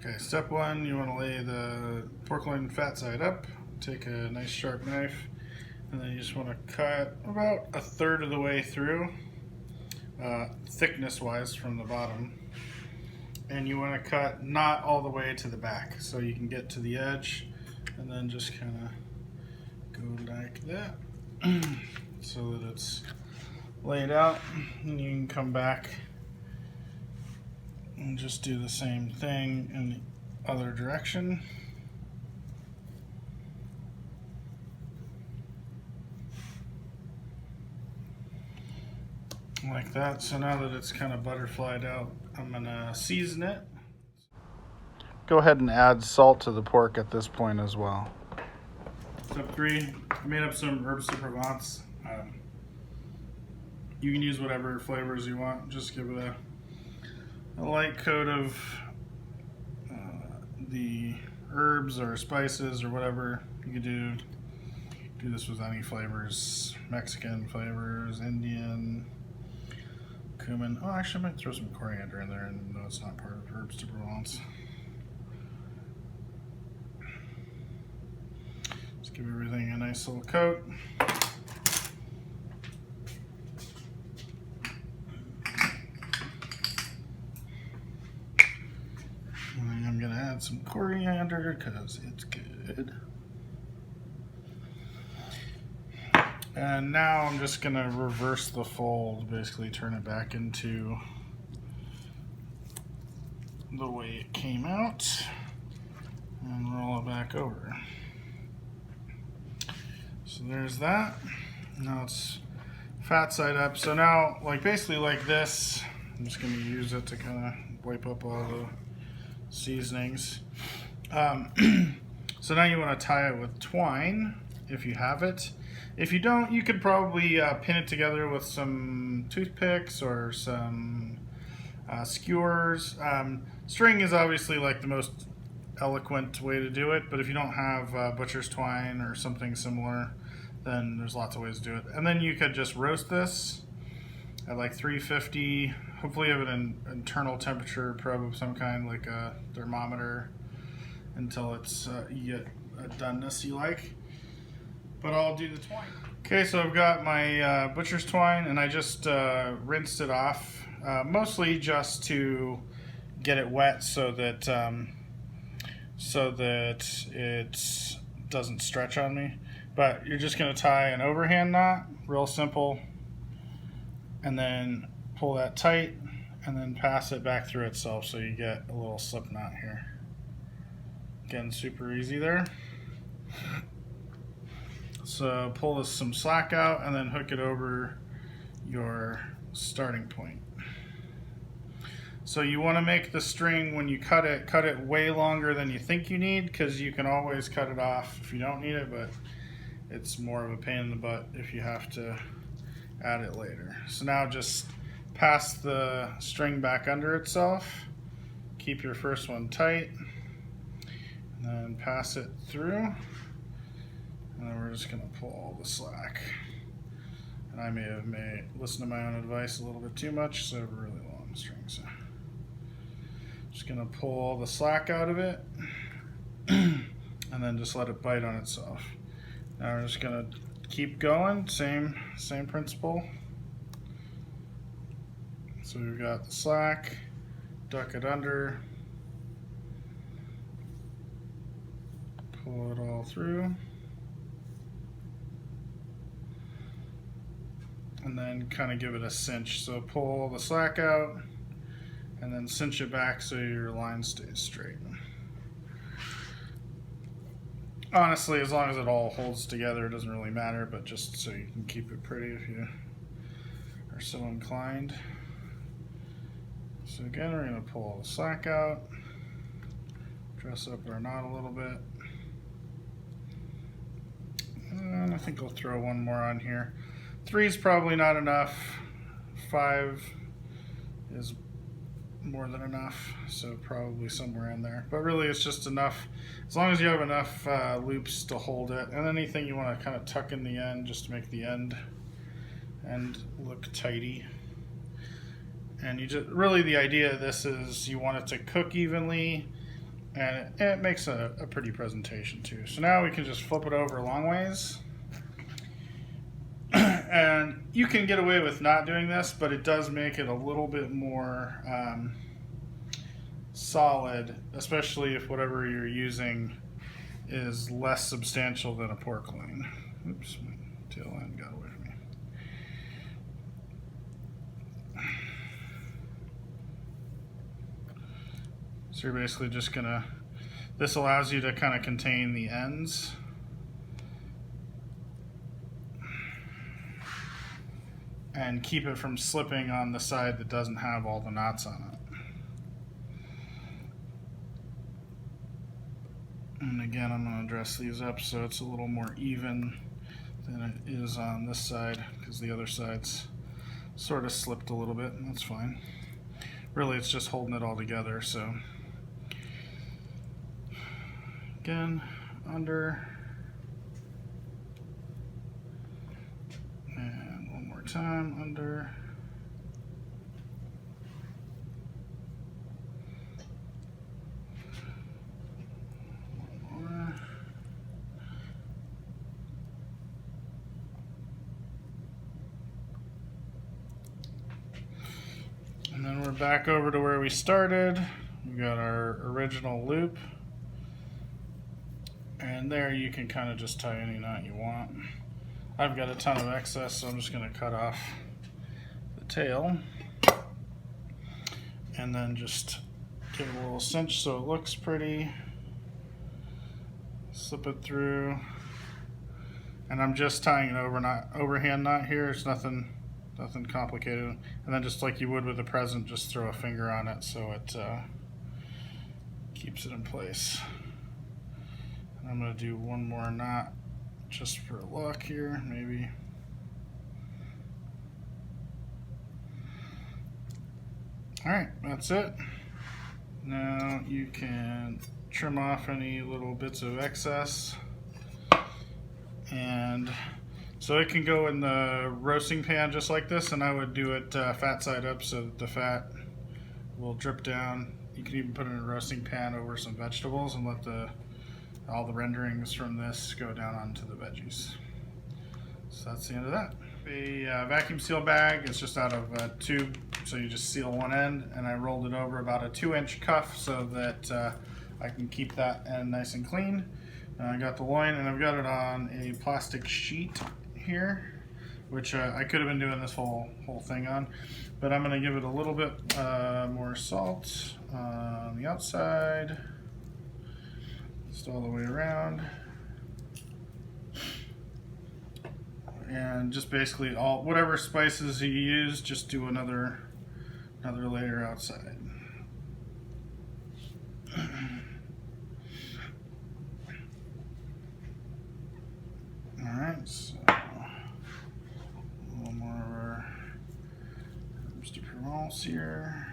Okay, step one, you want to lay the pork loin fat side up. Take a nice sharp knife, and then you just want to cut about a third of the way through, thickness wise from the bottom. And you want to cut not all the way to the back, so you can get to the edge, and then just kind of go like that, so that it's laid out. And you can come back and just do the same thing in the other direction. Like that. So now that it's kind of butterflied out, I'm gonna season it. Go ahead and add salt to the pork at this point as well. Step 3, I made up some Herbs de Provence. You can use whatever flavors you want. Just give it a light coat of the herbs or spices or whatever. You could do this with any flavors, Mexican flavors, Indian, cumin. Oh, actually I might throw some coriander in there, and no, it's not part of Herbs de Provence. Just give everything a nice little coat. And I'm gonna add some coriander because it's good. And now I'm just gonna reverse the fold, basically turn it back into the way it came out and roll it back over. So there's that. Now it's fat side up. So now, basically like this, I'm just gonna use it to kind of wipe up all the seasonings. So now you want to tie it with twine if you have it. If you don't, you could probably pin it together with some toothpicks or some skewers. String is obviously like the most eloquent way to do it, but if you don't have butcher's twine or something similar, then there's lots of ways to do it. And then you could just roast this at like 350. Hopefully you have an internal temperature probe of some kind, like a thermometer, until it's you get a doneness you like. But I'll do the twine. Okay, so I've got my butcher's twine, and I just rinsed it off, mostly just to get it wet so that it doesn't stretch on me. But you're just going to tie an overhand knot, real simple, and then pull that tight, and then pass it back through itself so you get a little slip knot here. Again, super easy there. So pull some slack out and then hook it over your starting point. So you want to make the string, when you cut it way longer than you think you need, because you can always cut it off if you don't need it, but it's more of a pain in the butt if you have to add it later. So now just pass the string back under itself, keep your first one tight, and then pass it through. And then we're just going to pull all the slack. And I may have listened to my own advice a little bit too much, so I have a really long string. So just going to pull all the slack out of it, and then just let it bite on itself. Now we're just going to keep going, same principle. So we've got the slack, duck it under, pull it all through. And then kind of give it a cinch. So pull the slack out and then cinch it back so your line stays straight. Honestly, as long as it all holds together, it doesn't really matter, but just so you can keep it pretty if you are so inclined. So again, we're going to pull all the slack out, dress up our knot a little bit. And I think I'll throw one more on here. 3 is probably not enough. 5 is more than enough, so probably somewhere in there. But really it's just enough, as long as you have enough loops to hold it. And anything you want to kind of tuck in the end just to make the end look tidy. And you just, really the idea of this is you want it to cook evenly, And it makes a pretty presentation too. So now we can just flip it over long ways. And you can get away with not doing this, but it does make it a little bit more solid, especially if whatever you're using is less substantial than a pork loin. Oops, my tail end got away from me. So you're basically just gonna, this allows you to kind of contain the ends. And keep it from slipping on the side that doesn't have all the knots on it. And again, I'm going to dress these up so it's a little more even than it is on this side, because the other side's sort of slipped a little bit, and that's fine. Really, it's just holding it all together. So again, under, and one more time, under. And then we're back over to where we started. We got our original loop. And there you can kind of just tie any knot you want. I've got a ton of excess, so I'm just going to cut off the tail. And then just give it a little cinch so it looks pretty. Slip it through. And I'm just tying an overhand knot here. It's nothing complicated. And then just like you would with a present, just throw a finger on it so it keeps it in place. And I'm going to do one more knot just for luck here, maybe. Alright, that's it. Now you can trim off any little bits of excess. And so it can go in the roasting pan just like this, and I would do it fat side up so that the fat will drip down. You can even put it in a roasting pan over some vegetables and let all the renderings from this go down onto the veggies. So that's the end of that. A vacuum seal bag is just out of a tube, so you just seal one end, and I rolled it over about a 2-inch cuff so that I can keep that end nice and clean. I got the loin, and I've got it on a plastic sheet here, which I could have been doing this whole thing on, but I'm going to give it a little bit more salt on the outside, just all the way around, and just basically whatever spices you use, just do another layer outside. Alright, so a little more of our Herbs de Provence here.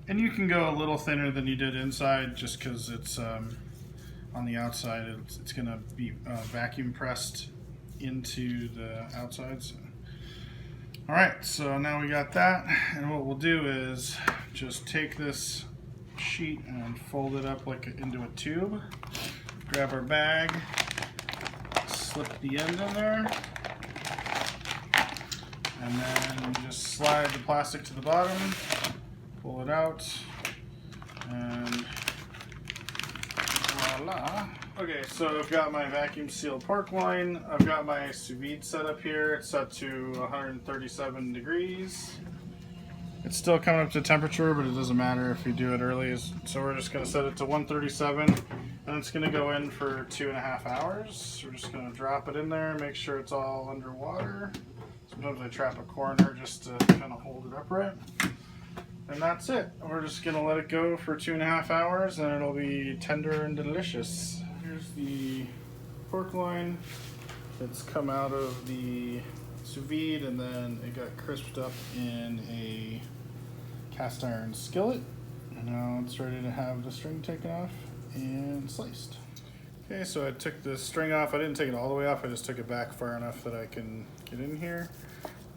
And you can go a little thinner than you did inside just because it's on the outside, it's going to be vacuum pressed into the outside. So. Alright, so now we got that, and what we'll do is just take this sheet and fold it up like into a tube. Grab our bag, slip the end in there, and then just slide the plastic to the bottom, pull it out, and voila. Okay, so I've got my vacuum sealed pork loin. I've got my sous vide set up here. It's set to 137 degrees. It's still coming up to temperature, but it doesn't matter if you do it early. So we're just going to set it to 137, and it's going to go in for 2.5 hours. We're just going to drop it in there, make sure it's all underwater. Sometimes I trap a corner just to kind of hold it upright. And that's it. We're just going to let it go for 2.5 hours, and it'll be tender and delicious. Here's the pork loin that's come out of the sous vide, and then it got crisped up in a cast iron skillet. And now it's ready to have the string taken off and sliced. Okay, so I took the string off. I didn't take it all the way off. I just took it back far enough that I can get in here.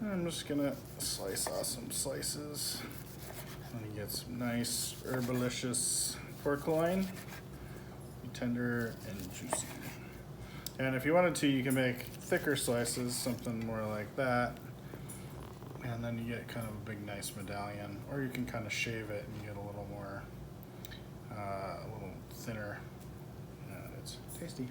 I'm just gonna slice off some slices. And you get some nice herbalicious pork loin. Be tender and juicy. And if you wanted to, you can make thicker slices, something more like that. And then you get kind of a big, nice medallion. Or you can kind of shave it and get a little more, a little thinner. And it's tasty.